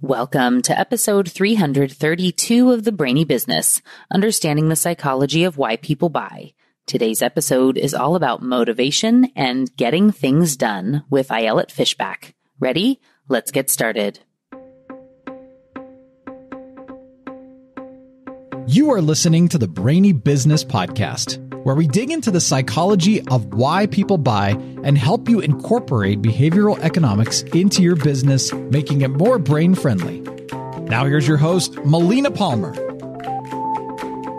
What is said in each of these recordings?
Welcome to episode 332 of the Brainy Business, Understanding the Psychology of Why People Buy. Today's episode is all about motivation and getting things done with Ayelet Fishbach. Ready? Let's get started. You are listening to the Brainy Business Podcast, where we dig into the psychology of why people buy and help you incorporate behavioral economics into your business, making it more brain-friendly. Now here's your host, Melina Palmer.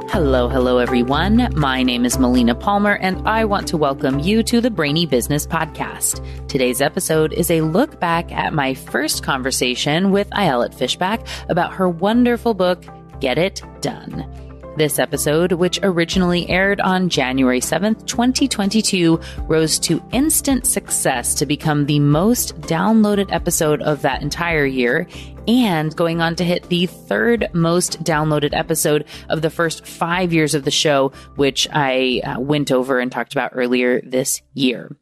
Hello, everyone. My name is Melina Palmer, and I want to welcome you to the Brainy Business Podcast. Today's episode is a look back at my first conversation with Ayelet Fishbach about her wonderful book, Get It Done. This episode, which originally aired on January 7th, 2022, rose to instant success to become the most downloaded episode of that entire year and going on to hit the third most downloaded episode of the first 5 years of the show, which I went over and talked about earlier this year.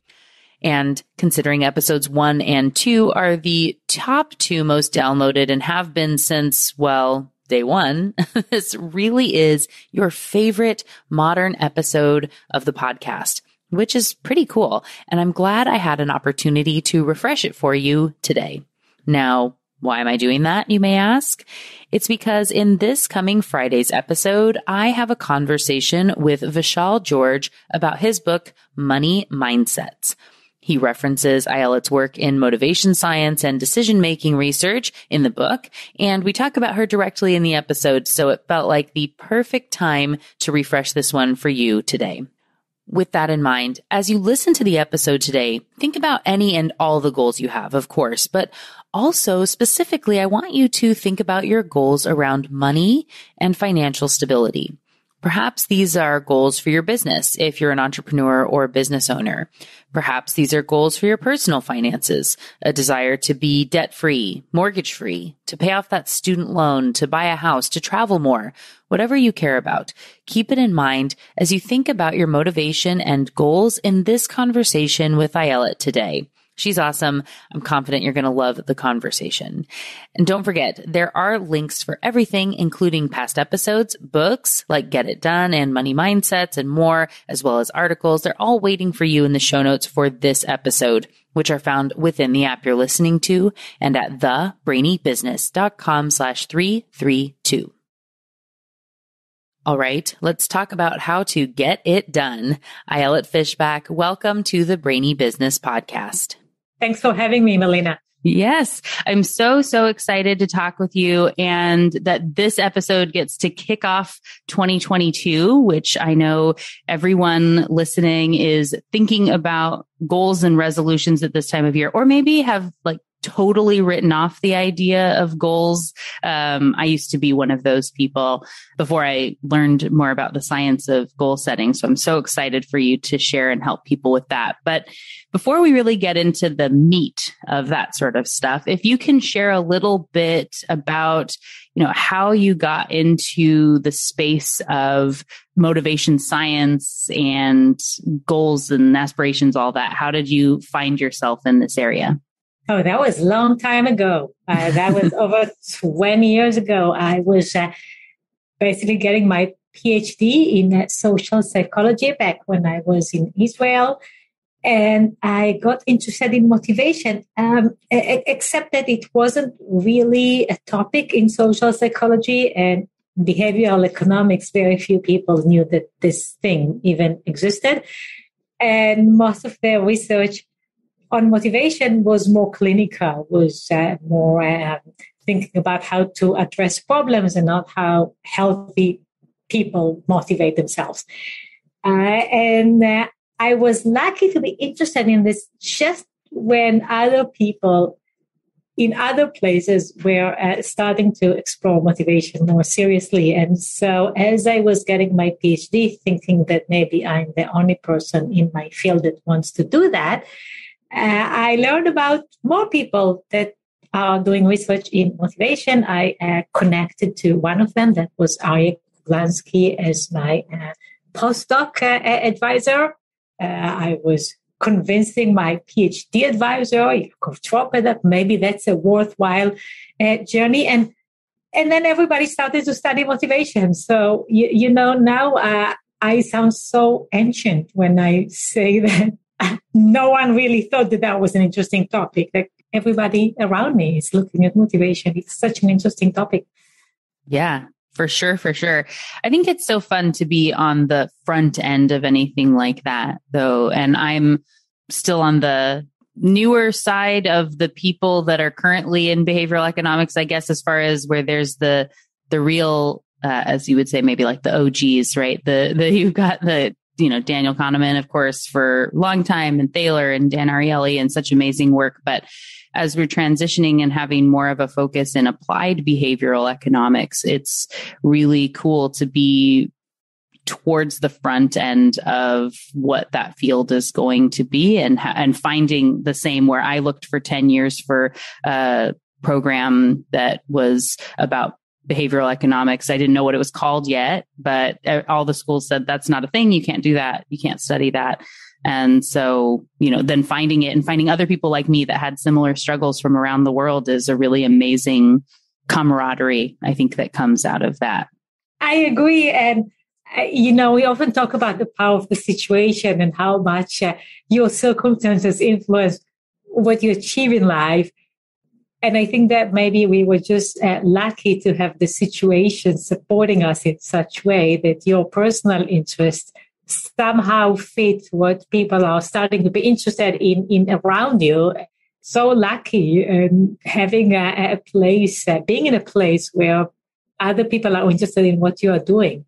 And considering episodes 1 and 2 are the top two most downloaded and have been since, well, day one, this really is your favorite modern episode of the podcast, which is pretty cool. And I'm glad I had an opportunity to refresh it for you today. Now, why am I doing that, you may ask? It's because in this coming Friday's episode, I have a conversation with Vishal George about his book, Money Mindsets. He references Ayelet's work in motivation science and decision-making research in the book, and we talk about her directly in the episode, so it felt like the perfect time to refresh this one for you today. With that in mind, as you listen to the episode today, think about any and all the goals you have, of course, but also specifically, I want you to think about your goals around money and financial stability. Perhaps these are goals for your business if you're an entrepreneur or a business owner. Perhaps these are goals for your personal finances, a desire to be debt-free, mortgage-free, to pay off that student loan, to buy a house, to travel more, whatever you care about. Keep it in mind as you think about your motivation and goals in this conversation with Ayelet today. She's awesome. I'm confident you're going to love the conversation. And don't forget, there are links for everything, including past episodes, books like Get It Done and Money Mindsets and more, as well as articles. They're all waiting for you in the show notes for this episode, which are found within the app you're listening to and at thebrainybusiness.com/332. All right, let's talk about how to get it done. Ayelet Fishbach, welcome to the Brainy Business Podcast. Thanks for having me, Melina. Yes, I'm so excited to talk with you and that this episode gets to kick off 2022, which I know everyone listening is thinking about goals and resolutions at this time of year, or maybe have totally written off the idea of goals. I used to be one of those people before I learned more about the science of goal setting. So I'm so excited for you to share and help people with that. But before we really get into the meat of that sort of stuff, if you can share a little bit about, how you got into the space of motivation science and goals and aspirations, all that. How did you find yourself in this area? Oh, that was a long time ago. That was over 20 years ago. I was basically getting my PhD in social psychology back when I was in Israel. And I got interested in motivation, except that it wasn't really a topic in social psychology and behavioral economics. Very few people knew that this thing even existed. And most of their research on motivation was more clinical, was more thinking about how to address problems and not how healthy people motivate themselves. I was lucky to be interested in this just when other people in other places were starting to explore motivation more seriously. And so as I was getting my PhD, thinking that maybe I'm the only person in my field that wants to do that, I learned about more people that are doing research in motivation. I connected to one of them, that was Aryeh Glansky, as my postdoc advisor. I was convincing my PhD advisor, you could drop it up. Maybe that's a worthwhile journey. And then everybody started to study motivation. So, now I sound so ancient when I say that no one really thought that was an interesting topic. Like everybody around me is looking at motivation. It's such an interesting topic. Yeah, for sure. For sure. I think it's so fun to be on the front end of anything like that, though. And I'm still on the newer side of the people that are currently in behavioral economics, I guess, as far as where there's the real, as you would say, maybe like the OGs, right? You've got the, Daniel Kahneman, of course, for a long time, and Thaler and Dan Ariely, and such amazing work. But as we're transitioning and having more of a focus in applied behavioral economics, it's really cool to be towards the front end of what that field is going to be, and finding the same, where I looked for 10 years for a program that was about behavioral economics. I didn't know what it was called yet, but all the schools said, that's not a thing. You can't do that. You can't study that. And so, then finding it and finding other people like me that had similar struggles from around the world is a really amazing camaraderie, I think, that comes out of that. I agree. And, we often talk about the power of the situation and how much your circumstances influence what you achieve in life. And I think that maybe we were just lucky to have the situation supporting us in such way that your personal interests somehow fit what people are starting to be interested in around you. So lucky having a place, being in a place where other people are interested in what you are doing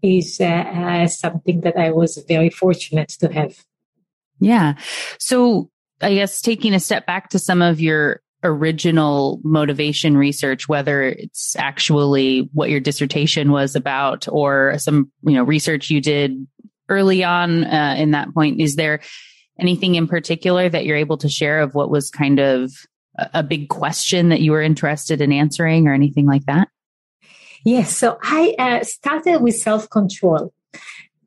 is something that I was very fortunate to have. Yeah. So I guess taking a step back to some of your original motivation research, whether it's actually what your dissertation was about or some, research you did early on in that point, is there anything in particular that you're able to share of what was kind of a big question that you were interested in answering or anything like that? Yes. So I started with self-control.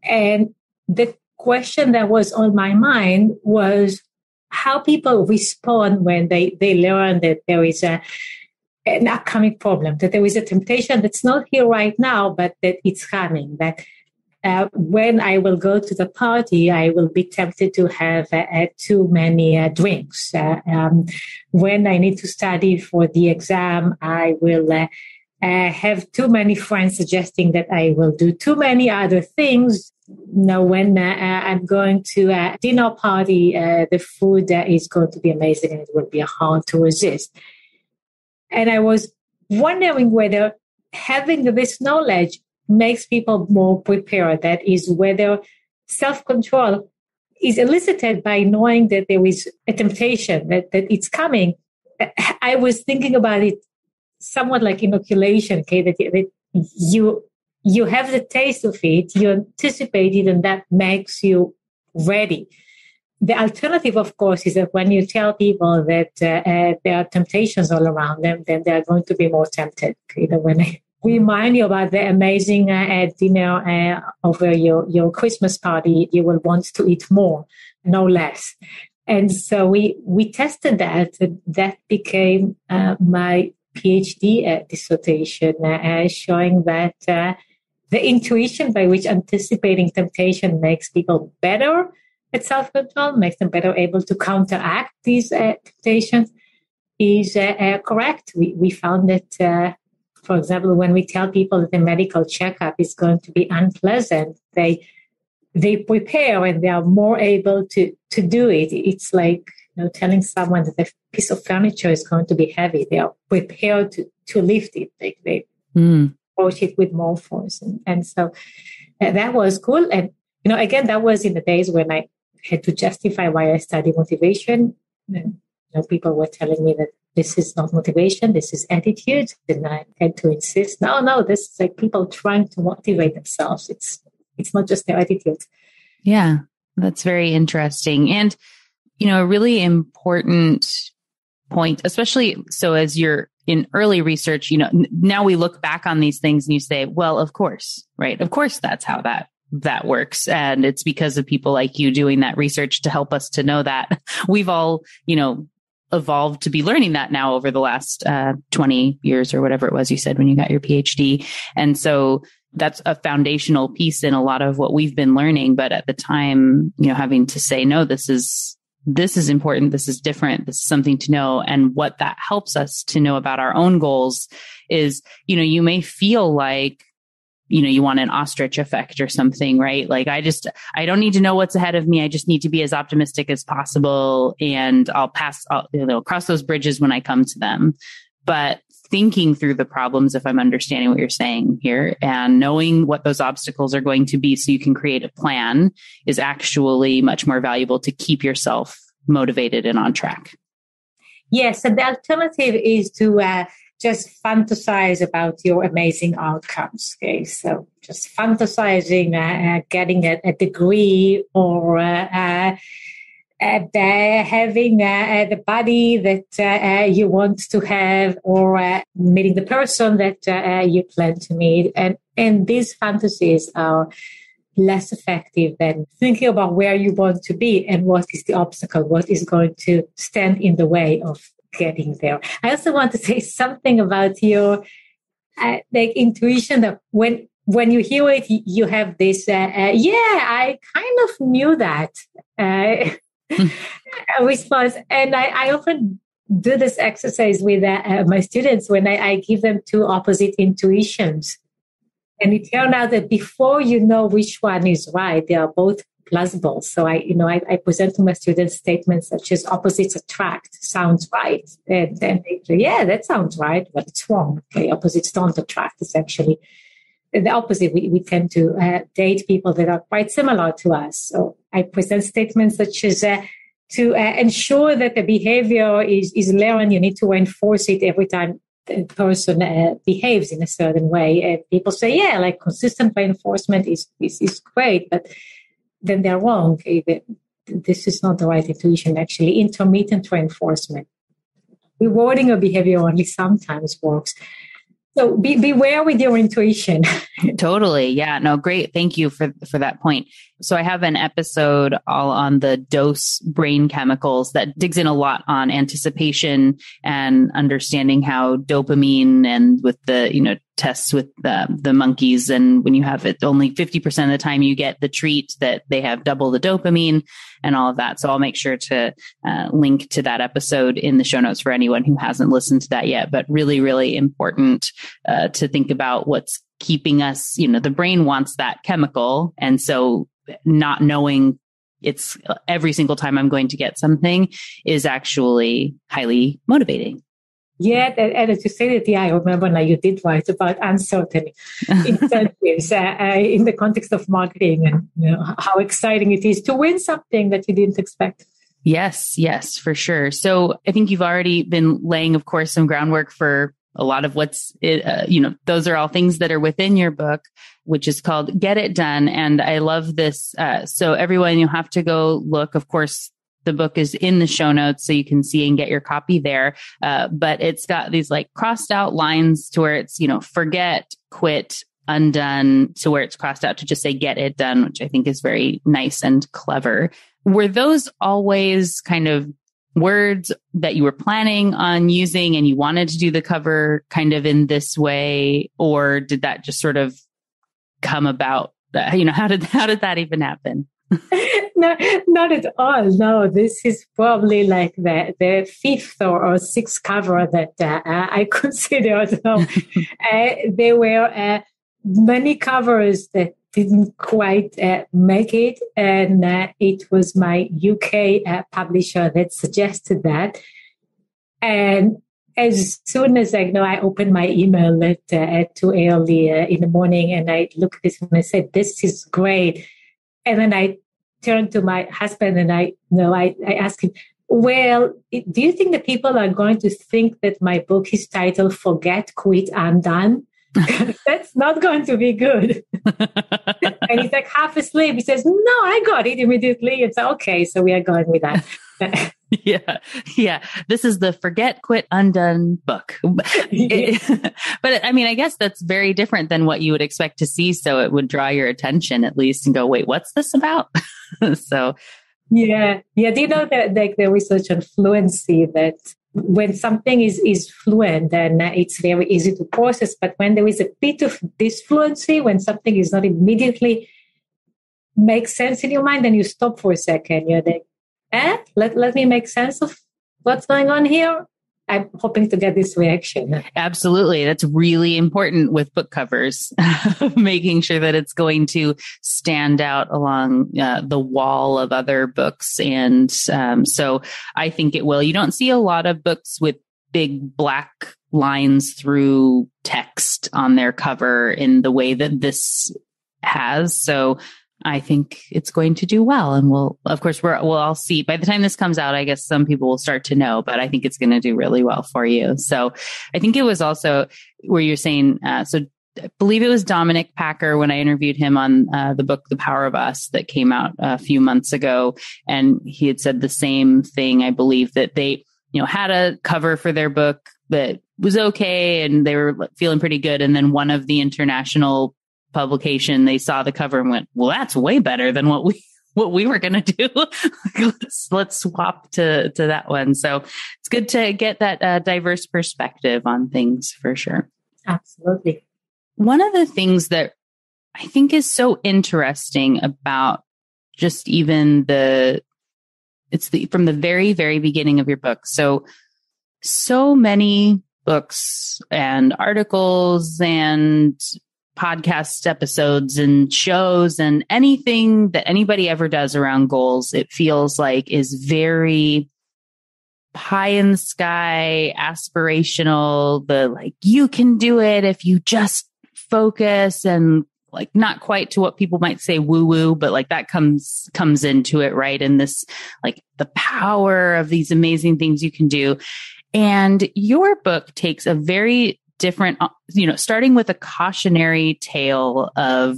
And the question that was on my mind was how people respond when they learn that there is an upcoming problem, that there is a temptation that's not here right now, but that it's coming. That when I will go to the party, I will be tempted to have too many drinks. When I need to study for the exam, I will have too many friends suggesting that I will do too many other things. When I'm going to a dinner party, the food is going to be amazing and it will be hard to resist. And I was wondering whether having this knowledge makes people more prepared. That is, whether self-control is elicited by knowing that there is a temptation, that it's coming. I was thinking about it somewhat like inoculation, okay, that you have the taste of it, you anticipate it, and that makes you ready. The alternative, of course, is that when you tell people that there are temptations all around them, then they are going to be more tempted. Okay? When I remind you about the amazing dinner over your Christmas party, you will want to eat more, no less. And so we tested that. That became my PhD dissertation, showing that the intuition by which anticipating temptation makes people better at self-control, makes them better able to counteract these temptations, is correct. We found that, for example, when we tell people that the medical checkup is going to be unpleasant, they prepare and they are more able to do it. It's like telling someone that a piece of furniture is going to be heavy. They are prepared to lift it. They approach it with more force. And so that was cool. And, again, that was in the days when I had to justify why I studied motivation. And, people were telling me that this is not motivation, this is attitude. And I had to insist, no, this is like people trying to motivate themselves. It's not just their attitude. Yeah, that's very interesting. And, a really important point, especially so as you're in early research, now we look back on these things and you say, well, of course, right? Of course, that's how that that works. And it's because of people like you doing that research to help us to know that. We've all, evolved to be learning that now over the last 20 years or whatever it was you said when you got your PhD. And so that's a foundational piece in a lot of what we've been learning. But at the time, having to say, no, this is important. This is different. This is something to know. And what that helps us to know about our own goals is, you may feel like, you want an ostrich effect or something, right? Like I don't need to know what's ahead of me. I just need to be as optimistic as possible. And I'll cross those bridges when I come to them. But thinking through the problems, if I'm understanding what you're saying here, and knowing what those obstacles are going to be so you can create a plan is actually much more valuable to keep yourself motivated and on track. Yes. And the alternative is to just fantasize about your amazing outcomes. Okay, so just fantasizing, getting a degree or having the body that you want to have, or meeting the person that you plan to meet. And these fantasies are less effective than thinking about where you want to be and what is the obstacle, what is going to stand in the way of getting there. I also want to say something about your intuition that when you hear it, you have this, I kind of knew that response. And I often do this exercise with my students when I give them two opposite intuitions. And it turned out that before you know which one is right, they are both plausible. So I present to my students statements such as opposites attract, sounds right. And then they say, yeah, that sounds right, but it's wrong. Okay, opposites don't attract. It's actually the opposite. We tend to date people that are quite similar to us. So I present statements such as to ensure that the behavior is learned, you need to enforce it every time the person behaves in a certain way. And people say, yeah, like consistent reinforcement is great, but then they're wrong. This is not the right intuition, actually. Intermittent reinforcement. Rewarding a behavior only sometimes works. So beware with your intuition. Totally. Yeah. No, great. Thank you for that point. So I have an episode all on the dose brain chemicals that digs in a lot on anticipation and understanding how dopamine, and with the, tests with the monkeys. And when you have it, only 50% of the time you get the treat, that they have double the dopamine and all of that. So I'll make sure to link to that episode in the show notes for anyone who hasn't listened to that yet, but really, really important to think about what's keeping us, the brain wants that chemical. And so not knowing it's every single time I'm going to get something is actually highly motivating. Yeah, and to say that, I remember now you did write about uncertain incentives in the context of marketing, and how exciting it is to win something that you didn't expect. Yes, for sure. So I think you've already been laying, of course, some groundwork for a lot of those are all things that are within your book, which is called Get It Done. And I love this. So everyone, you have to go look, of course. The book is in the show notes so you can see and get your copy there. But it's got these crossed out lines to where it's, forget, quit, undone, to where it's crossed out to just say get it done, which I think is very nice and clever. Were those always kind of words that you were planning on using and you wanted to do the cover kind of in this way? Or did that just sort of come about? How did that even happen? No, not at all. No, this is probably like the fifth or sixth cover that I considered. No, there were many covers that didn't quite make it, and it was my UK publisher that suggested that. And as soon as I opened my email at too early in the morning, and I looked at this and I said, "This is great." And then I turned to my husband and I asked him, well, do you think that people are going to think that my book is titled Forget, Quit, Undone? That's not going to be good. And he's half asleep. He says, no, I got it immediately. It's okay. So we are going with that. Yeah. Yeah. This is the forget, quit, undone book. But I mean, I guess that's very different than what you would expect to see. So it would draw your attention at least and go, wait, what's this about? So. Yeah. Yeah. Do you know that like the research on fluency that when something is fluent, then it's very easy to process. But when there is a bit of disfluency, when something is not immediately makes sense in your mind, then you stop for a second. You're like, let me make sense of what's going on here. I'm hoping to get this reaction. Absolutely. That's really important with book covers, making sure that it's going to stand out along the wall of other books. And so I think it will. You don't see a lot of books with big black lines through text on their cover in the way that this has. So I think it's going to do well. And we'll all see by the time this comes out. I guess some people will start to know, but I think it's going to do really well for you. So I think it was also where you're saying, so I believe it was Dominic Packer when I interviewed him on the book, The Power of Us, that came out a few months ago. And he had said the same thing. I believe that they, had a cover for their book that was okay. And they were feeling pretty good. And then one of the international publication, they saw the cover and went, well, that's way better than what we were going to do. let's swap to that one. So it's good to get that diverse perspective on things for sure. Absolutely. One of the things that I think is so interesting about just even from the very, very beginning of your book. So many books and articles and podcast episodes and shows and anything that anybody ever does around goals, it feels like is very pie in the sky, aspirational, you can do it if you just focus, and not quite to what people might say woo woo, but that comes into it, right? And this, the power of these amazing things you can do. And your book takes a very different, starting with a cautionary tale of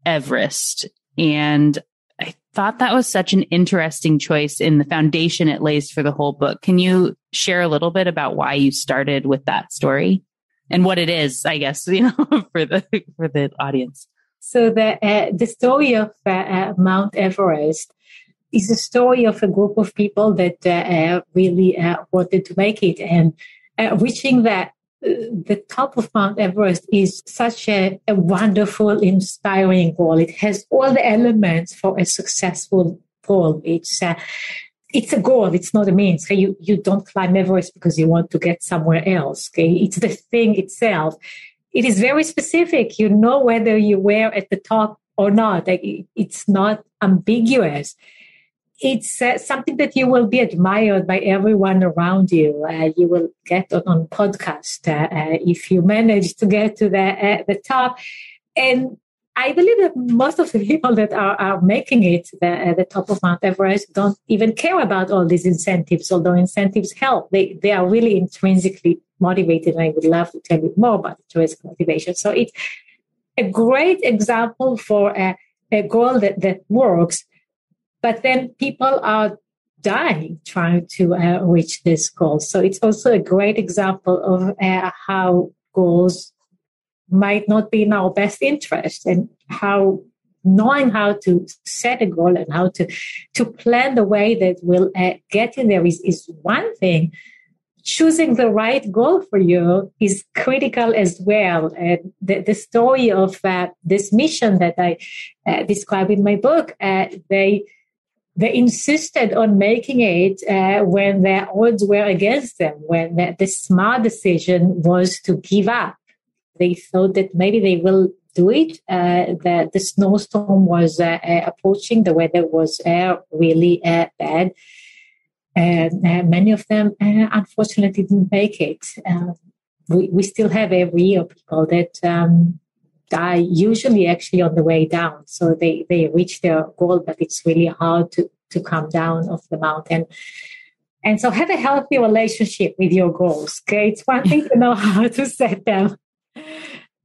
Everest. And I thought that was such an interesting choice in the foundation it lays for the whole book. Can you share a little bit about why you started with that story and what it is, I guess, for the audience? So the story of Mount Everest is a story of a group of people that really wanted to make it, and reaching the top of Mount Everest is such a wonderful, inspiring goal. It has all the elements for a successful goal. It's a goal. It's not a means. You don't climb Everest because you want to get somewhere else. Okay? It's the thing itself. It is very specific. You know whether you were at the top or not. It's not ambiguous. It's something that you will be admired by everyone around you. You will get on podcast if you manage to get to the top. And I believe that most of the people that are making it the top of Mount Everest don't even care about all these incentives, although incentives help. They are really intrinsically motivated, and I would love to tell you more about intrinsic motivation. So it's a great example for a goal that works. But then people are dying trying to reach this goal. So it's also a great example of how goals might not be in our best interest, and how knowing how to set a goal and how to plan the way that will get you there is one thing. Choosing the right goal for you is critical as well. And the story of this mission that I describe in my book, they insisted on making it when the odds were against them, when the smart decision was to give up. They thought that maybe they will do it. The snowstorm was approaching. The weather was really bad. And many of them, unfortunately, didn't make it. We still have every year people that die, usually actually on the way down. So they reach their goal, but it's really hard to come down off the mountain. And so have a healthy relationship with your goals. Okay, it's one thing to know how to set them.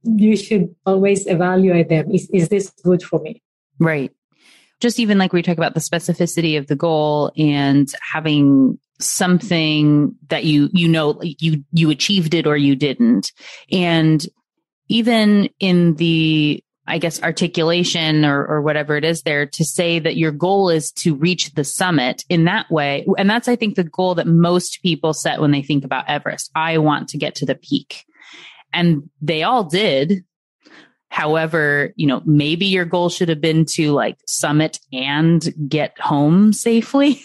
You should always evaluate them. Is this good for me? Right. just even like we talk about the specificity of the goal and having something that you achieved it or you didn't. And even in the, I guess, articulation or whatever it is there, to say that your goal is to reach the summit in that way. And that's, I think, the goal that most people set when they think about Everest. I want to get to the peak. And they all did. However, maybe your goal should have been to like summit and get home safely.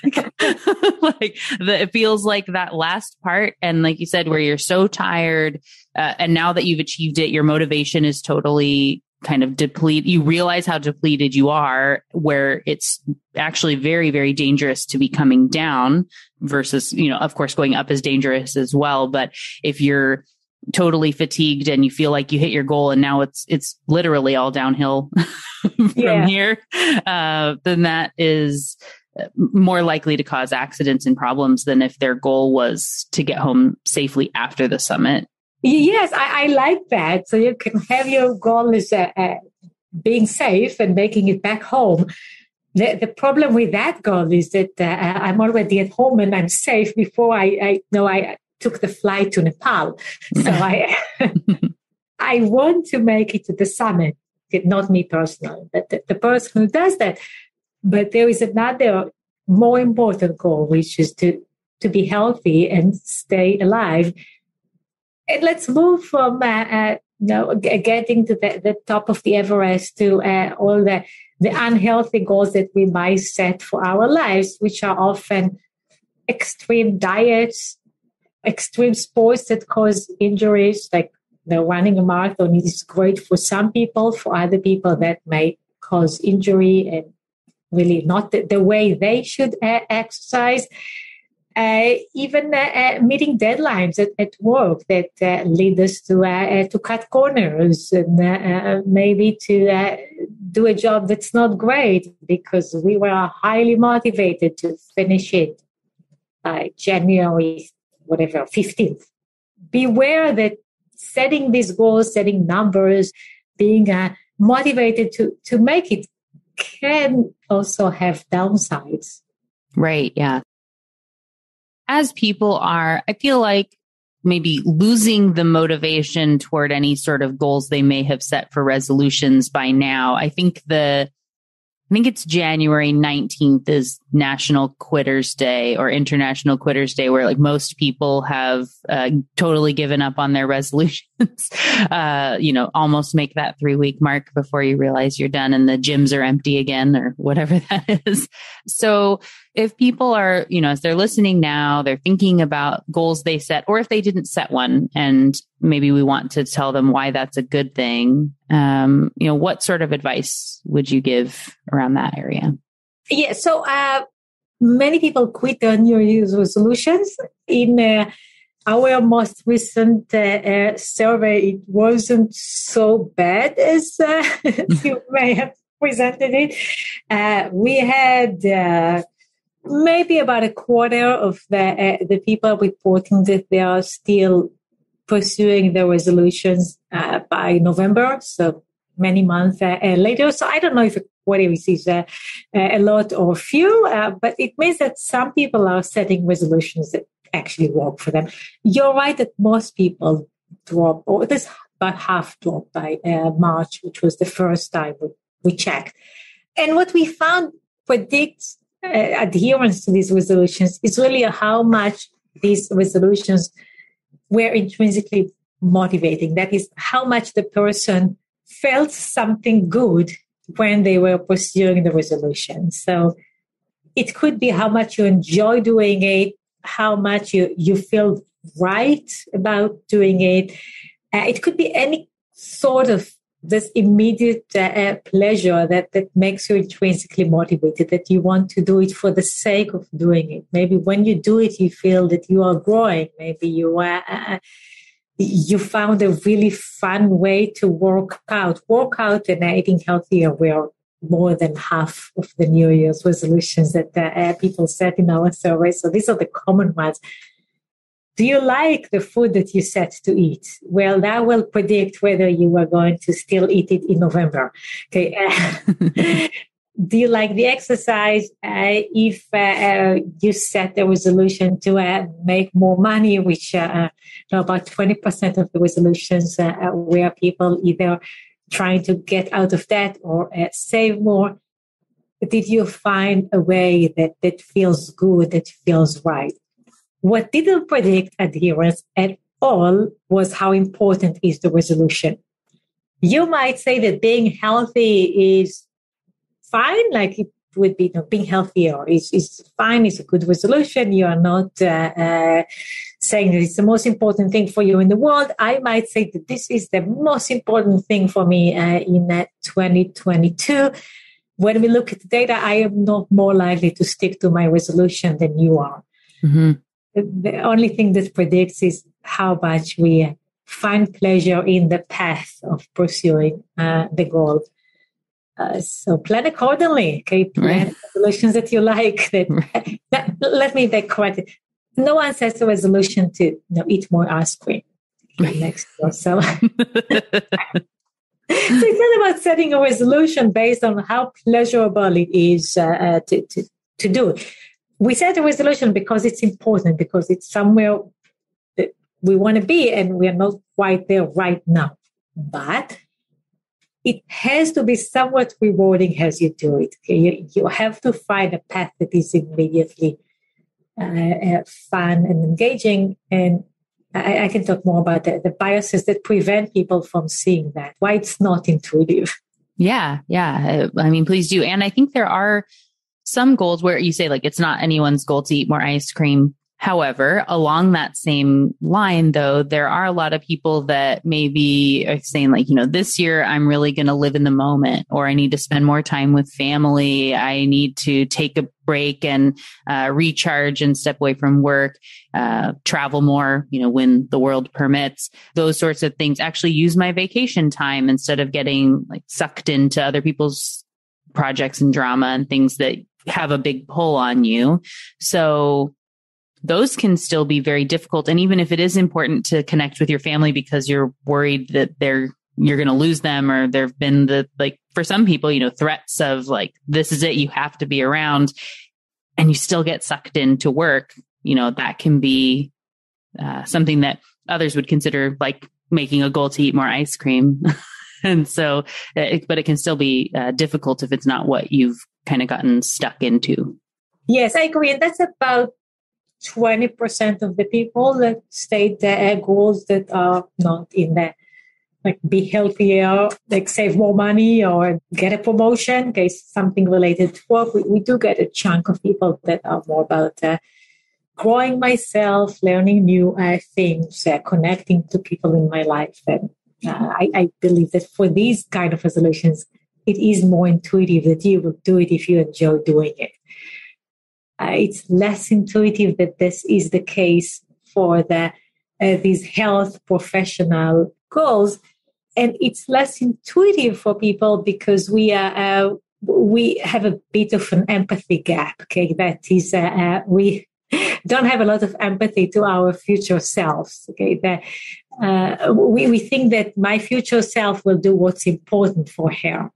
It feels like that last part. And like you said, where you're so tired, and now that you've achieved it, your motivation is totally kind of depleted. You realize how depleted you are, where it's actually very, very dangerous to be coming down versus, of course, going up is dangerous as well. But if you're totally fatigued and you feel like you hit your goal and now it's literally all downhill from here, then that is more likely to cause accidents and problems than if their goal was to get home safely after the summit. Yes, I like that. So you can have your goal is being safe and making it back home. The problem with that goal is that I'm already at home and I'm safe before I took the flight to Nepal. So I want to make it to the summit, not me personally, but the person who does that. But there is another more important goal, which is to be healthy and stay alive. And let's move from getting to the top of the Everest to all the unhealthy goals that we might set for our lives, which are often extreme diets, extreme sports that cause injuries, like running a marathon is great for some people. For other people, that may cause injury and really not the way they should exercise. Even meeting deadlines at work that lead us to cut corners and maybe to do a job that's not great because we were highly motivated to finish it by January, 15th. Beware that setting these goals, setting numbers, being motivated to make it can also have downsides. Right. Yeah. As people are, I feel like maybe losing the motivation toward any sort of goals they may have set for resolutions by now. I think it's January 19th is National Quitters Day or International Quitters Day, where like most people have totally given up on their resolutions. Almost make that 3-week mark before you realize you're done and the gyms are empty again or whatever that is. So if people are, as they're listening now, they're thinking about goals they set, or if they didn't set one and maybe we want to tell them why that's a good thing, what sort of advice would you give around that area? Yeah, so many people quit their New Year's resolutions. In our most recent survey, it wasn't so bad as you may have presented it. We had maybe about a quarter of the people reporting that they are still pursuing their resolutions by November, so many months later. So I don't know if a quarter is a lot or few, but it means that some people are setting resolutions that actually work for them. You're right that most people drop, or this about half dropped by March, which was the first time we checked. And what we found predicts adherence to these resolutions is really how much these resolutions were intrinsically motivating. That is, how much the person felt something good when they were pursuing the resolution. So it could be how much you enjoy doing it, how much you feel right about doing it. It could be any sort of this immediate pleasure that makes you intrinsically motivated, that you want to do it for the sake of doing it. Maybe when you do it, you feel that you are growing. Maybe you found a really fun way to work out. Workout and eating healthier were more than half of the New Year's resolutions that people set in our survey. So these are the common ones. Do you like the food that you set to eat? Well, that will predict whether you are going to still eat it in November. Okay. do you like the exercise? If you set the resolution to make more money, which about 20% of the resolutions where people either trying to get out of debt or save more, did you find a way that feels good, that feels right? What didn't predict adherence at all was how important is the resolution. You might say that being healthy is fine, like it would be, being healthier is fine, it's a good resolution. You are not saying that it's the most important thing for you in the world. I might say that this is the most important thing for me in 2022. When we look at the data, I am not more likely to stick to my resolution than you are. Mm-hmm. The only thing that predicts is how much we find pleasure in the path of pursuing the goal. So plan accordingly. Okay, plan resolutions that you like. Let me correct it. No one sets a resolution to eat more ice cream next year. So, so it's not about setting a resolution based on how pleasurable it is to do. We set a resolution because it's important, because it's somewhere that we want to be, and we are not quite there right now. But it has to be somewhat rewarding as you do it. Okay? You have to find a path that is immediately fun and engaging. And I can talk more about the biases that prevent people from seeing that, why it's not intuitive. Yeah. I mean, please do. And I think there are some goals where you say, like, it's not anyone's goal to eat more ice cream. However, along that same line, though, there are a lot of people that maybe are saying, like, this year I'm really going to live in the moment, or I need to spend more time with family. I need to take a break and recharge and step away from work, travel more, when the world permits, those sorts of things. Actually use my vacation time instead of getting like sucked into other people's projects and drama and things that have a big pull on you. So those can still be very difficult. And even if it is important to connect with your family because you're worried that you're going to lose them, or there've been for some people, threats of like, this is it, you have to be around, and you still get sucked into work, that can be something that others would consider like making a goal to eat more ice cream. And so, but it can still be difficult if it's not what you've kind of gotten stuck into. Yes, I agree. And that's about 20% of the people that state their goals that are not in there, like be healthier, like save more money or get a promotion, in case something related to work. We do get a chunk of people that are more about growing myself, learning new things, connecting to people in my life. And I believe that for these kind of resolutions, it is more intuitive that you will do it if you enjoy doing it. It's less intuitive that this is the case for these health professional goals. And it's less intuitive for people because we have a bit of an empathy gap. Okay, that is, we don't have a lot of empathy to our future selves. Okay, we think that my future self will do what's important for her.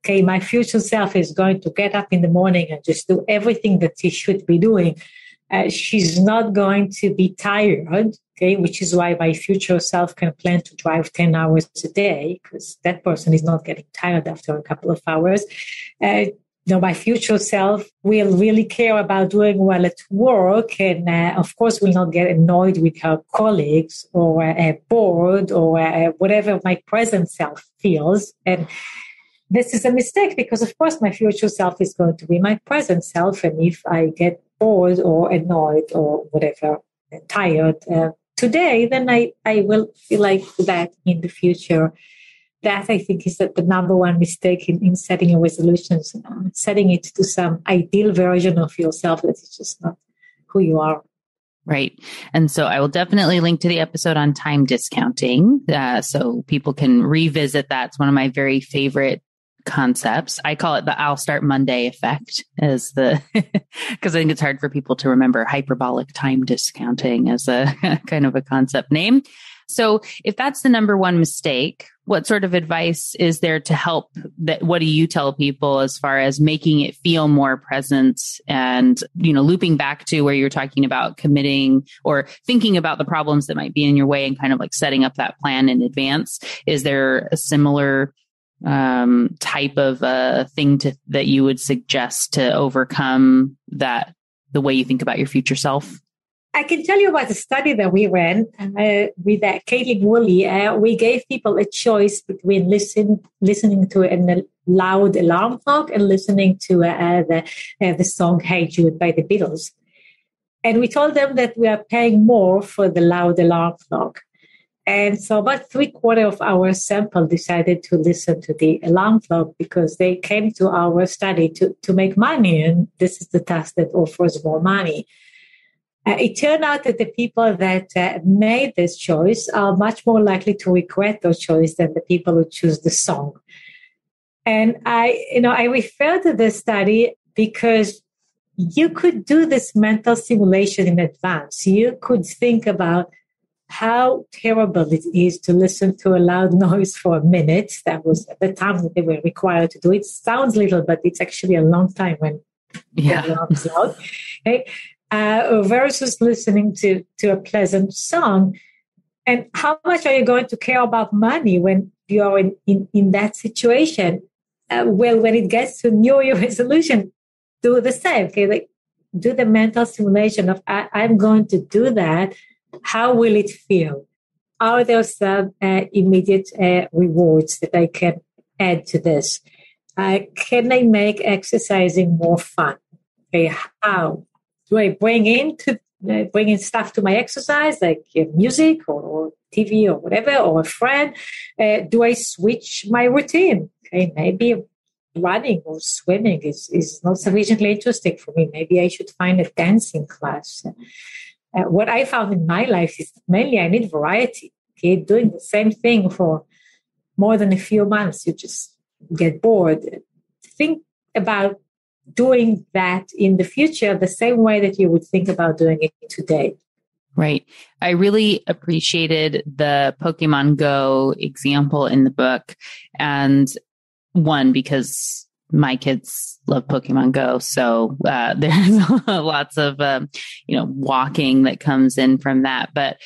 Okay, my future self is going to get up in the morning and just do everything that she should be doing. She's not going to be tired, okay, which is why my future self can plan to drive 10 hours a day, because that person is not getting tired after a couple of hours. My future self will really care about doing well at work, and of course will not get annoyed with her colleagues or bored or whatever my present self feels. And this is a mistake because, of course, my future self is going to be my present self. And if I get bored or annoyed or whatever, tired today, then I will feel like that in the future. That, I think, is the number one mistake in setting your resolutions, setting it to some ideal version of yourself that is just not who you are. Right. And so I will definitely link to the episode on time discounting so people can revisit that. It's one of my very favorite concepts. I call it the I'll start Monday effect because I think it's hard for people to remember hyperbolic time discounting as a kind of a concept name. So if that's the number one mistake, what sort of advice is there to help that? What do you tell people as far as making it feel more present and, looping back to where you're talking about committing or thinking about the problems that might be in your way and kind of like setting up that plan in advance? Is there a similar type of thing that you would suggest to overcome that, the way you think about your future self? I can tell you about the study that we ran with Caitlin Woolley. We gave people a choice between listening to a loud alarm clock and listening to the song Hey Jude by the Beatles. And we told them that we are paying more for the loud alarm clock. And so about 3/4 of our sample decided to listen to the alarm clock because they came to our study to make money. And this is the task that offers more money. It turned out that the people that made this choice are much more likely to regret their choice than the people who choose the song. And I refer to this study because you could do this mental simulation in advance. You could think about how terrible it is to listen to a loud noise for a minute. That was at the time that they were required to do it. Sounds little, but it's actually a long time when the alarm is loud. Okay? Versus listening to a pleasant song. And how much are you going to care about money when you're in that situation? Well, when it gets to New Year resolution, do the same. Okay, like do the mental simulation of I'm going to do that. How will it feel? Are there some immediate rewards that I can add to this? Can I make exercising more fun? Okay, how? Do I bring in stuff to my exercise, like music or TV or whatever, or a friend? Do I switch my routine? Okay, maybe running or swimming is not sufficiently interesting for me. Maybe I should find a dancing class. What I found in my life is mainly I need variety. Okay, doing the same thing for more than a few months, you just get bored. Think about doing that in the future the same way that you would think about doing it today. Right. I really appreciated the Pokemon Go example in the book. And one, because my kids love Pokemon Go. So there's lots of, walking that comes in from that. But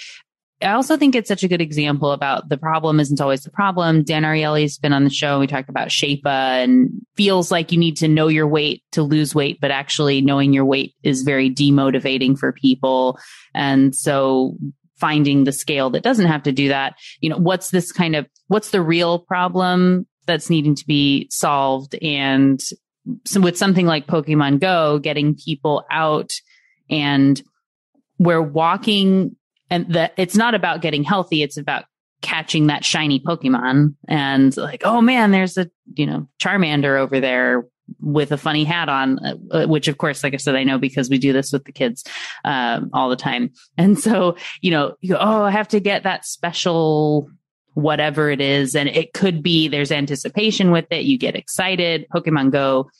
I also think it's such a good example about the problem isn't always the problem. Dan Ariely's been on the show. We talked about Shape-A and feels like you need to know your weight to lose weight, but actually knowing your weight is very demotivating for people. And so finding the scale that doesn't have to do that, what's the real problem that's needing to be solved? And so with something like Pokemon Go, getting people out and where walking, and that it's not about getting healthy. It's about catching that shiny Pokemon and like, oh man, there's a, Charmander over there with a funny hat on, which of course, like I said, I know because we do this with the kids all the time. And so, you go, oh, I have to get that special whatever it is. And it could be there's anticipation with it. You get excited. Pokemon Go,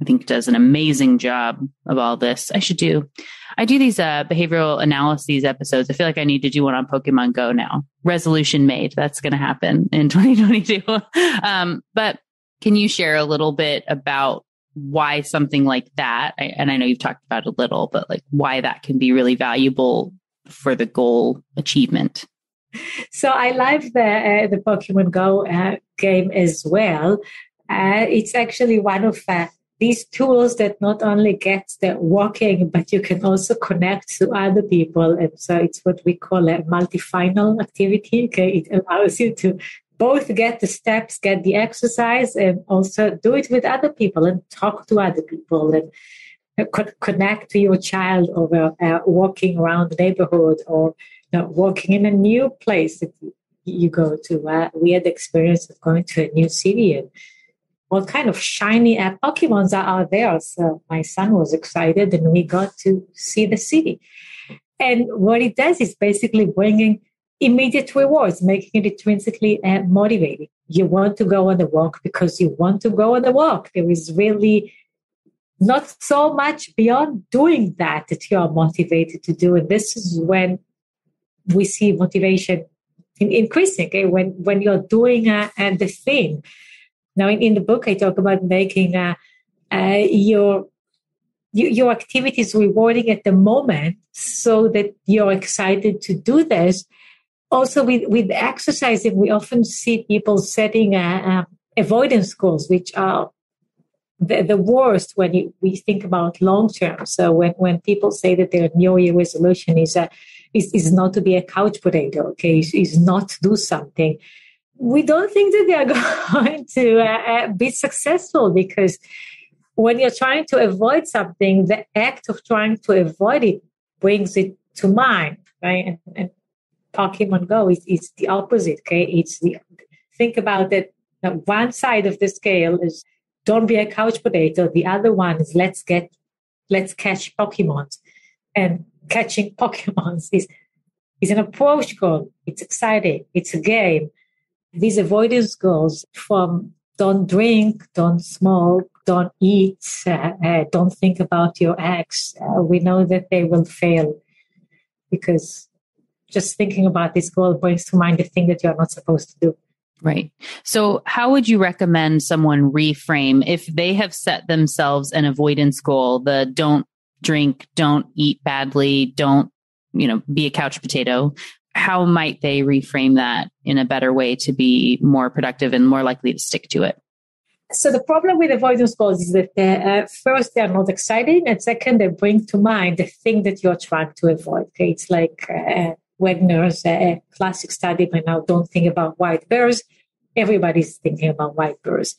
I think, does an amazing job of all this. I do these behavioral analyses episodes. I feel like I need to do one on Pokemon Go now. Resolution made. That's going to happen in 2022. But can you share a little bit about why something like that, and I know you've talked about it a little, but like why that can be really valuable for the goal achievement? So I love the Pokemon Go game as well. It's actually one of these tools that not only gets the walking, but you can also connect to other people. And so it's what we call a multi-final activity. Okay, it allows you to both get the steps, get the exercise, and also do it with other people and talk to other people and connect to your child over walking around the neighborhood or walking in a new place that you go to. We had the experience of going to a new city and what kind of shiny Pokemons are there. So my son was excited and we got to see the city. And what it does is basically bringing immediate rewards, making it intrinsically motivating. You want to go on the walk because you want to go on the walk. There is really not so much beyond doing that you are motivated to do. And this is when we see motivation increasing, okay, when you're doing the thing. Now, in the book, I talk about making your activities rewarding at the moment so that you're excited to do this. Also, with exercising, we often see people setting avoidance goals, which are the worst when we think about long term. So when people say that their New Year resolution is not to be a couch potato, okay, is not to do something, we don't think that they are going to be successful, because when you're trying to avoid something, the act of trying to avoid it brings it to mind, right? And Pokemon Go is the opposite, okay? Think about it. One side of the scale is don't be a couch potato. The other one is let's catch Pokemons. And catching Pokemons is an approach goal. It's exciting. It's a game. These avoidance goals from don't drink, don't smoke, don't eat, don't think about your ex. We know that they will fail, because just thinking about this goal brings to mind the thing that you're not supposed to do. Right. So how would you recommend someone reframe if they have set themselves an avoidance goal, the don't drink, don't eat badly, don't, be a couch potato? How might they reframe that in a better way to be more productive and more likely to stick to it? So the problem with avoidance goals is that first, they're not exciting. And second, they bring to mind the thing that you're trying to avoid. Okay? It's like Wagner's classic study by now, don't think about white bears. Everybody's thinking about white bears.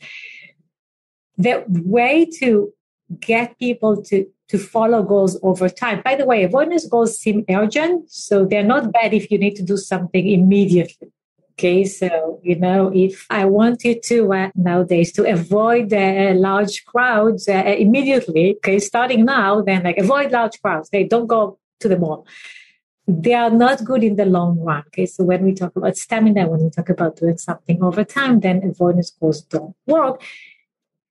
The way to get people to follow goals over time. By the way, avoidance goals seem urgent, so they're not bad if you need to do something immediately. Okay, so, if I want you to nowadays to avoid large crowds immediately, okay, starting now, then avoid large crowds. Okay, don't go to the mall. They are not good in the long run. Okay, so when we talk about stamina, when we talk about doing something over time, then avoidance goals don't work.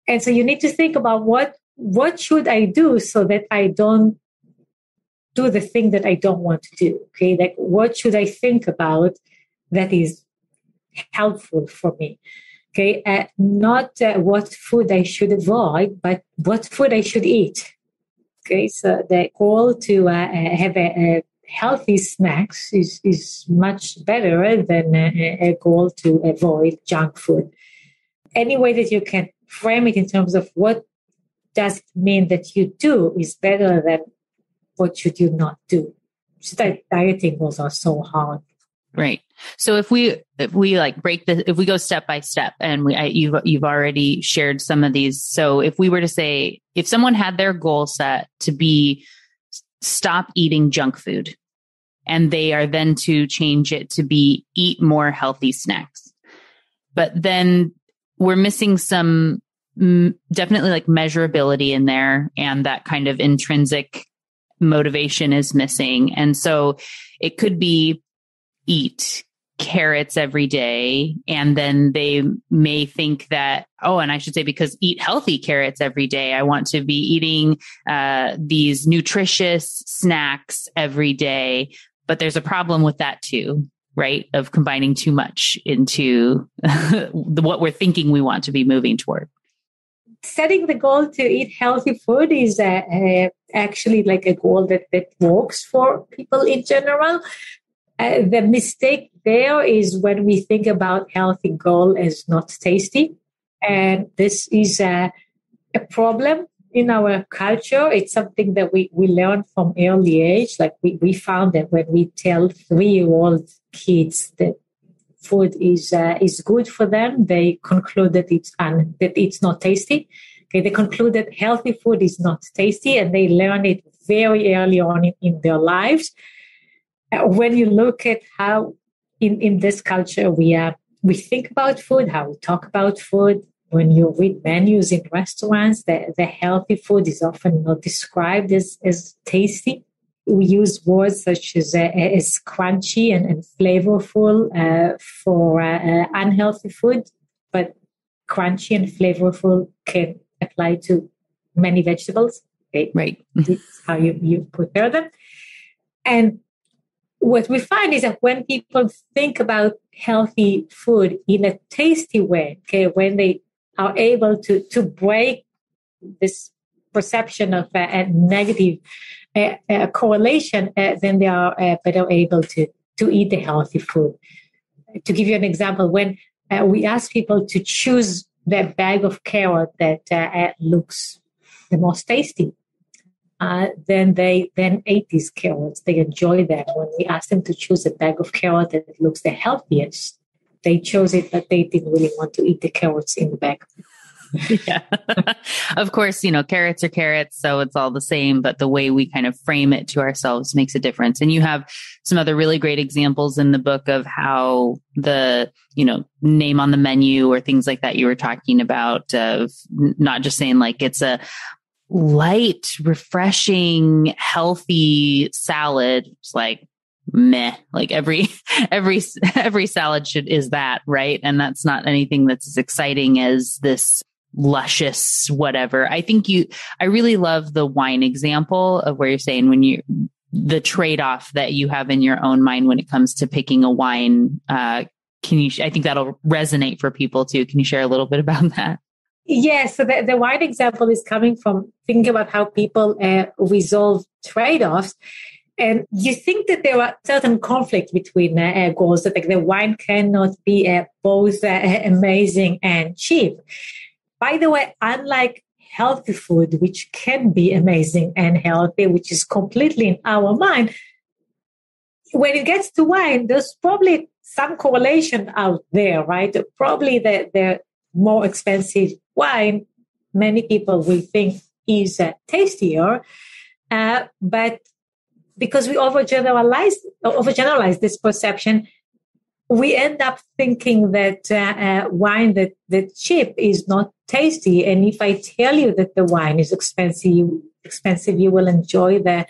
And so you need to think about what should I do so that I don't do the thing that I don't want to do. Okay, like what should I think about that is helpful for me? Okay, not what food I should avoid, but what food I should eat. Okay, so the goal to have a healthy snacks is much better than a goal to avoid junk food. Any way that you can frame it in terms of what does it mean that you do is better than what should you not do. Dieting goals are so hard. Right. So if we if we go step by step, and you've already shared some of these. So if we were to say, if someone had their goal set to be stop eating junk food, and they are then to change it to be eat more healthy snacks, but then we're missing some definitely like measurability in there, and that kind of intrinsic motivation is missing. And so it could be eat carrots every day, and then they may think that, and I should say, because eat healthy carrots every day, I want to be eating these nutritious snacks every day. But there's a problem with that too, right? Of combining too much into what we're thinking we want to be moving toward. Setting the goal to eat healthy food is actually like a goal that works for people in general. The mistake there is when we think about healthy goal as not tasty. And this is a problem in our culture. It's something that we learn from early age. Like we found that when we tell 3-year-old kids that food is good for them, they conclude that it's not tasty. Okay, they conclude that healthy food is not tasty, and they learn it very early on in their lives. When you look at how in this culture we think about food, how we talk about food, when you read menus in restaurants, the healthy food is often not described as tasty. We use words such as crunchy and flavorful for unhealthy food, but crunchy and flavorful can apply to many vegetables. Okay? Right. It's how you prepare them. And what we find is that when people think about healthy food in a tasty way, okay, when they are able to break this perception of a negative correlation, then they are better able to eat the healthy food. To give you an example, when we ask people to choose the bag of carrot that looks the most tasty, then they ate these carrots. They enjoy that. When we ask them to choose a bag of carrot that looks the healthiest, they chose it, but they didn't really want to eat the carrots in the bag. Yeah. Of course, carrots are carrots, so it's all the same, but the way we kind of frame it to ourselves makes a difference. And you have some other really great examples in the book of how the, name on the menu or things like that you were talking about, of not just saying like it's a light, refreshing, healthy salad. It's like, meh, like every salad is that, right? And that's not anything that's as exciting as this luscious whatever. I really love the wine example of where you're saying the trade-off that you have in your own mind when it comes to picking a wine. I think that'll resonate for people too. Can you share a little bit about that? Yes, so the wine example is coming from thinking about how people resolve trade-offs. And you think that there are certain conflicts between goals, that the wine cannot be both amazing and cheap. By the way, unlike healthy food, which can be amazing and healthy, which is completely in our mind, when it gets to wine, there's probably some correlation out there, right? Probably the more expensive wine, many people will think is tastier, but because we overgeneralize this perception, we end up thinking that wine that's cheap is not tasty. And if I tell you that the wine is expensive, you will enjoy the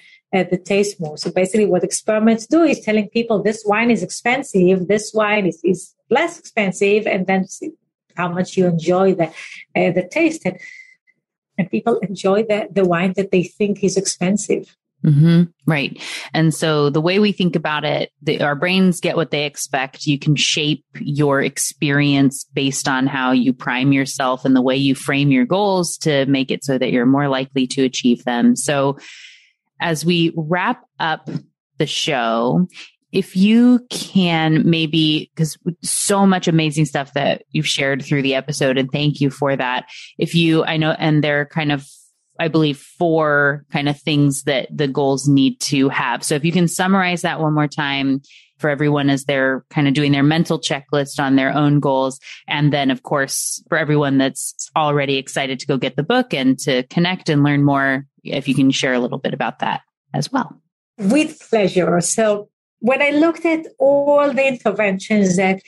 taste more. So basically what experiments do is telling people this wine is expensive, this wine is less expensive, and then see how much you enjoy the taste. And people enjoy the wine that they think is expensive. Mm-hmm. Right. And so the way we think about it, our brains get what they expect. You can shape your experience based on how you prime yourself and the way you frame your goals to make it so that you're more likely to achieve them. So as we wrap up the show, if you can maybe, because so much amazing stuff that you've shared through the episode, and thank you for that. I know, and they're kind of, I believe, 4 kind of things that the goals need to have. So if you can summarize that one more time for everyone as they're kind of doing their mental checklist on their own goals. And then, of course, for everyone that's already excited to go get the book and to connect and learn more, if you can share a little bit about that as well. With pleasure. So when I looked at all the interventions that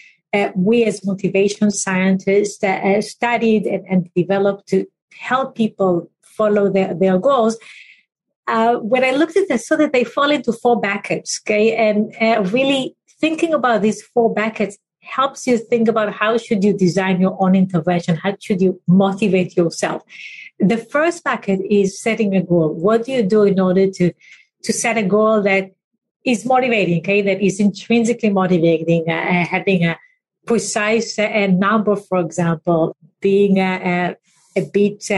we as motivation scientists studied and developed to help people follow their goals, when I looked at this, so that they fall into 4 buckets, okay? And really thinking about these 4 buckets helps you think about how should you design your own intervention, how should you motivate yourself. The first bucket is setting a goal. What do you do in order to set a goal that is motivating, okay? That is intrinsically motivating, having a precise number, for example, being a bit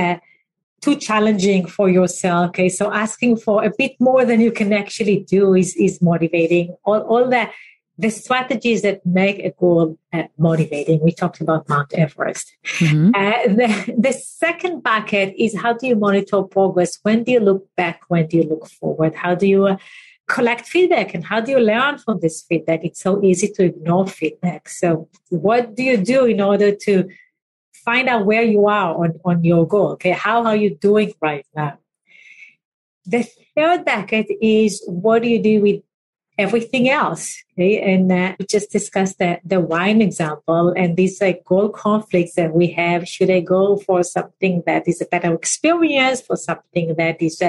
too challenging for yourself. Okay, so asking for a bit more than you can actually do is motivating. All the strategies that make a goal motivating. We talked about Mount Everest. Mm-hmm. The second bucket is how do you monitor progress? When do you look back? When do you look forward? How do you collect feedback? And how do you learn from this feedback? It's so easy to ignore feedback. So what do you do in order to find out where you are on your goal? Okay, how are you doing right now? The third bucket is what do you do with everything else? Okay, and we just discussed the wine example and these goal conflicts that we have. Should I go for something that is a better experience, for something that is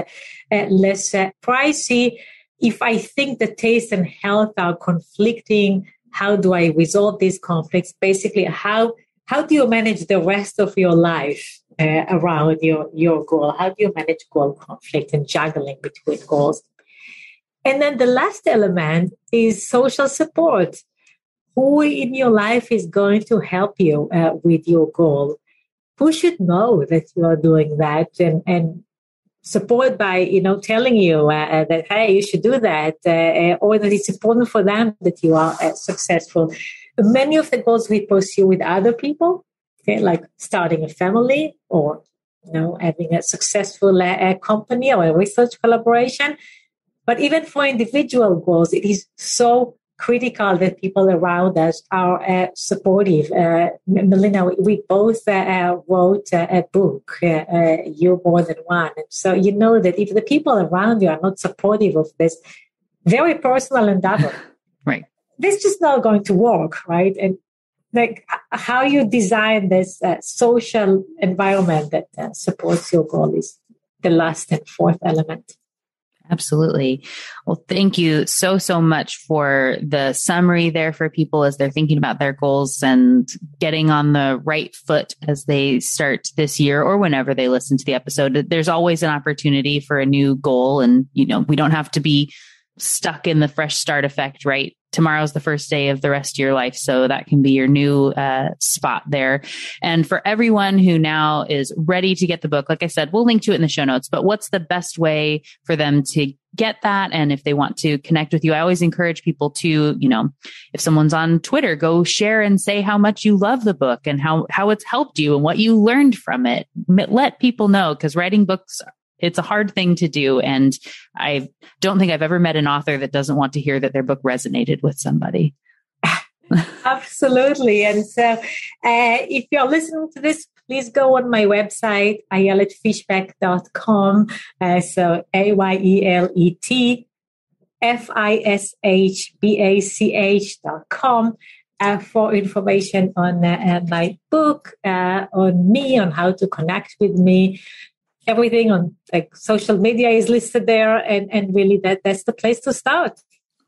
less pricey? If I think the taste and health are conflicting, how do I resolve these conflicts? Basically, how do you manage the rest of your life around your goal? How do you manage goal conflict and juggling between goals? And then the last element is social support. Who in your life is going to help you with your goal? Who should know that you are doing that and support by, telling you that, hey, you should do that, or that it's important for them that you are successful. Many of the goals we pursue with other people, okay, like starting a family or, having a successful company or a research collaboration. But even for individual goals, it is so critical that people around us are supportive. Melina, we both wrote a book, You're More Than One. And so you know that if the people around you are not supportive of this very personal endeavor, right, this is just not going to work, right? And like how you design this social environment that supports your goal is the last and fourth element. Absolutely. Well, thank you so much for the summary there for people as they're thinking about their goals and getting on the right foot as they start this year or whenever they listen to the episode. There's always an opportunity for a new goal, and, we don't have to be stuck in the fresh start effect, right? Tomorrow's the first day of the rest of your life. So that can be your new spot there. And for everyone who now is ready to get the book, like I said, we'll link to it in the show notes, but what's the best way for them to get that? And if they want to connect with you, I always encourage people to, if someone's on Twitter, go share and say how much you love the book and how it's helped you and what you learned from it. Let people know, because writing books, it's a hard thing to do. And I don't think I've ever met an author that doesn't want to hear that their book resonated with somebody. Absolutely. And so if you're listening to this, please go on my website, ayeletfishbach.com. So AYELETFISHBACH.com for information on my book, on me, on how to connect with me. Everything on like social media is listed there, and really that's the place to start.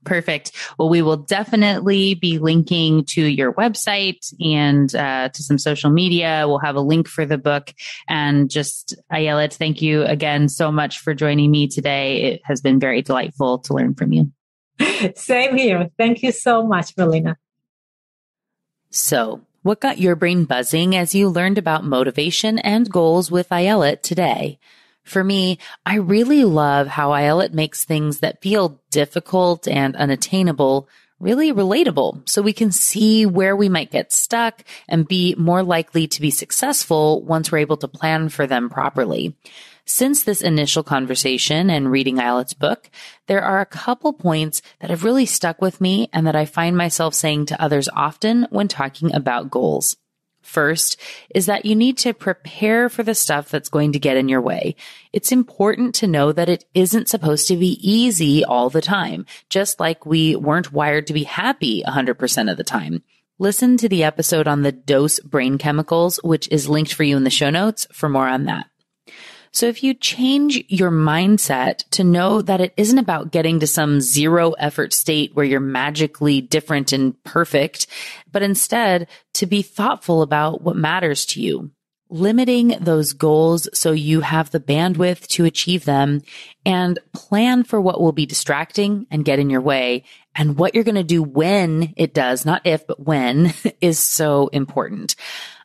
Perfect. Well, we will definitely be linking to your website and to some social media. We'll have a link for the book. And just, Ayelet, thank you again so much for joining me today. It has been very delightful to learn from you. Same here. Thank you so much, Melina. So, what got your brain buzzing as you learned about motivation and goals with Ayelet today? For me, I really love how Ayelet makes things that feel difficult and unattainable really relatable, so we can see where we might get stuck and be more likely to be successful once we're able to plan for them properly. Since this initial conversation and reading Ayelet's book, there are a couple points that have really stuck with me and that I find myself saying to others often when talking about goals. First is that you need to prepare for the stuff that's going to get in your way. It's important to know that it isn't supposed to be easy all the time, just like we weren't wired to be happy 100% of the time. Listen to the episode on the dose brain chemicals, which is linked for you in the show notes for more on that. So if you change your mindset to know that it isn't about getting to some zero effort state where you're magically different and perfect, but instead to be thoughtful about what matters to you, limiting those goals so you have the bandwidth to achieve them, and plan for what will be distracting and get in your way, and what you're going to do when it does, not if, but when, is so important.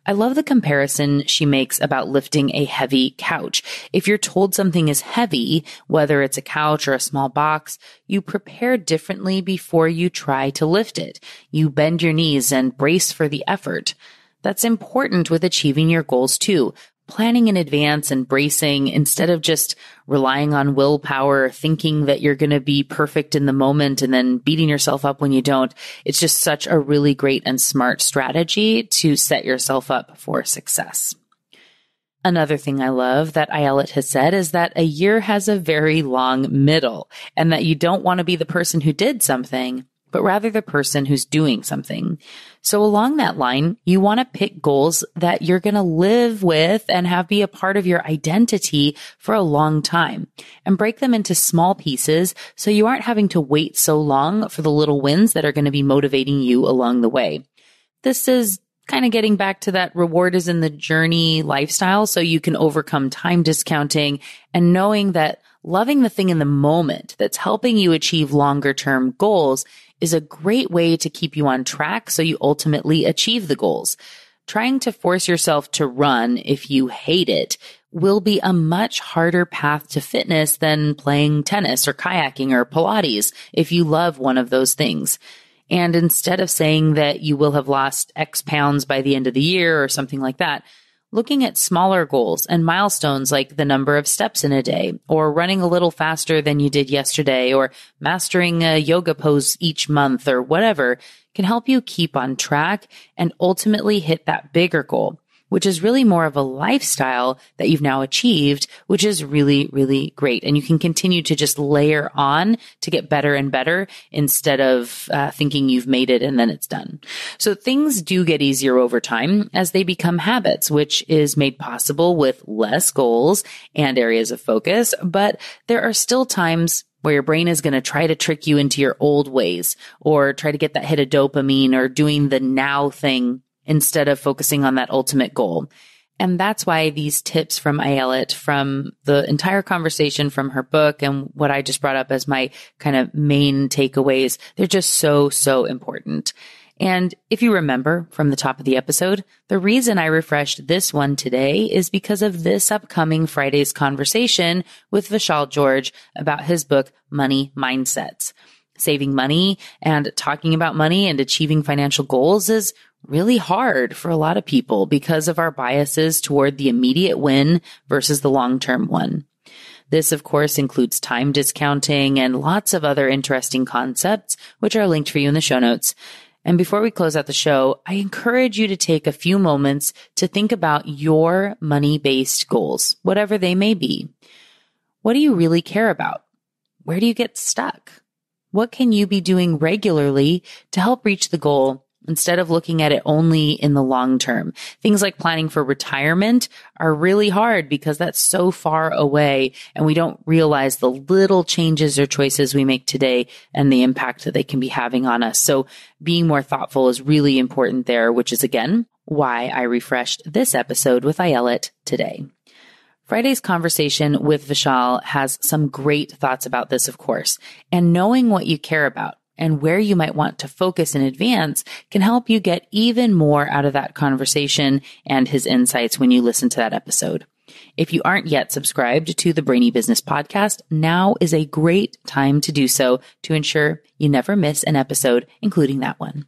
I love the comparison she makes about lifting a heavy couch. If you're told something is heavy, whether it's a couch or a small box, you prepare differently before you try to lift it. You bend your knees and brace for the effort. That's important with achieving your goals too. Planning in advance and bracing instead of just relying on willpower, thinking that you're going to be perfect in the moment and then beating yourself up when you don't. It's just such a really great and smart strategy to set yourself up for success. Another thing I love that Ayelet has said is that a year has a very long middle, and that you don't want to be the person who did something, but rather the person who's doing something. So along that line, you want to pick goals that you're going to live with and have be a part of your identity for a long time, and break them into small pieces so you aren't having to wait so long for the little wins that are going to be motivating you along the way. This is kind of getting back to that reward is in the journey lifestyle, so you can overcome time discounting and knowing that loving the thing in the moment that's helping you achieve longer term goals is a great way to keep you on track so you ultimately achieve the goals. Trying to force yourself to run if you hate it will be a much harder path to fitness than playing tennis or kayaking or Pilates if you love one of those things. And instead of saying that you will have lost X pounds by the end of the year or something like that, looking at smaller goals and milestones like the number of steps in a day, or running a little faster than you did yesterday, or mastering a yoga pose each month, or whatever, can help you keep on track and ultimately hit that bigger goal, which is really more of a lifestyle that you've now achieved, which is really, really great. And you can continue to just layer on to get better and better instead of thinking you've made it and then it's done. So things do get easier over time as they become habits, which is made possible with less goals and areas of focus. But there are still times where your brain is going to try to trick you into your old ways or try to get that hit of dopamine or doing the now thing instead of focusing on that ultimate goal. And that's why these tips from Ayelet, from the entire conversation from her book and what I just brought up as my kind of main takeaways, they're just so, so important. And if you remember from the top of the episode, the reason I refreshed this one today is because of this upcoming Friday's conversation with Vishal George about his book, Money Mindsets. Saving money and talking about money and achieving financial goals is really hard for a lot of people because of our biases toward the immediate win versus the long-term one. This, of course, includes time discounting and lots of other interesting concepts, which are linked for you in the show notes. And before we close out the show, I encourage you to take a few moments to think about your money-based goals, whatever they may be. What do you really care about? Where do you get stuck? What can you be doing regularly to help reach the goal instead of looking at it only in the long term? Things like planning for retirement are really hard because that's so far away and we don't realize the little changes or choices we make today and the impact that they can be having on us. So being more thoughtful is really important there, which is again why I refreshed this episode with Ayelet today. Friday's conversation with Vishal has some great thoughts about this, of course, and knowing what you care about and where you might want to focus in advance can help you get even more out of that conversation and his insights when you listen to that episode. If you aren't yet subscribed to the Brainy Business Podcast, now is a great time to do so to ensure you never miss an episode, including that one.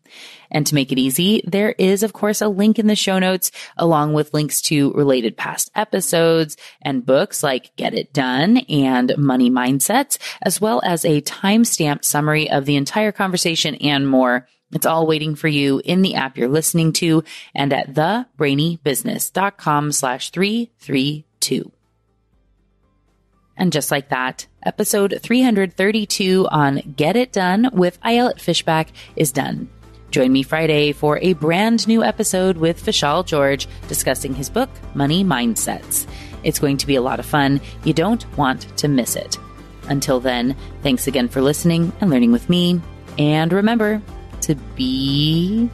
And to make it easy, there is, of course, a link in the show notes, along with links to related past episodes and books like Get It Done and Money Mindsets, as well as a time-stamped summary of the entire conversation and more. It's all waiting for you in the app you're listening to and at thebrainybusiness.com/332. And just like that, episode 332 on Get It Done with Ayelet Fishbach is done. Join me Friday for a brand new episode with Vishal George discussing his book, Money Mindsets. It's going to be a lot of fun. You don't want to miss it. Until then, thanks again for listening and learning with me. And remember to be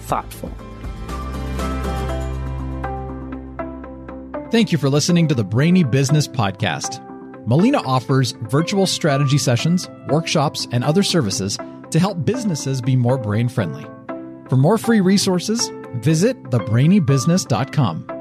thoughtful. Thank you for listening to the Brainy Business Podcast. Melina offers virtual strategy sessions, workshops, and other services to help businesses be more brain-friendly. For more free resources, visit thebrainybusiness.com.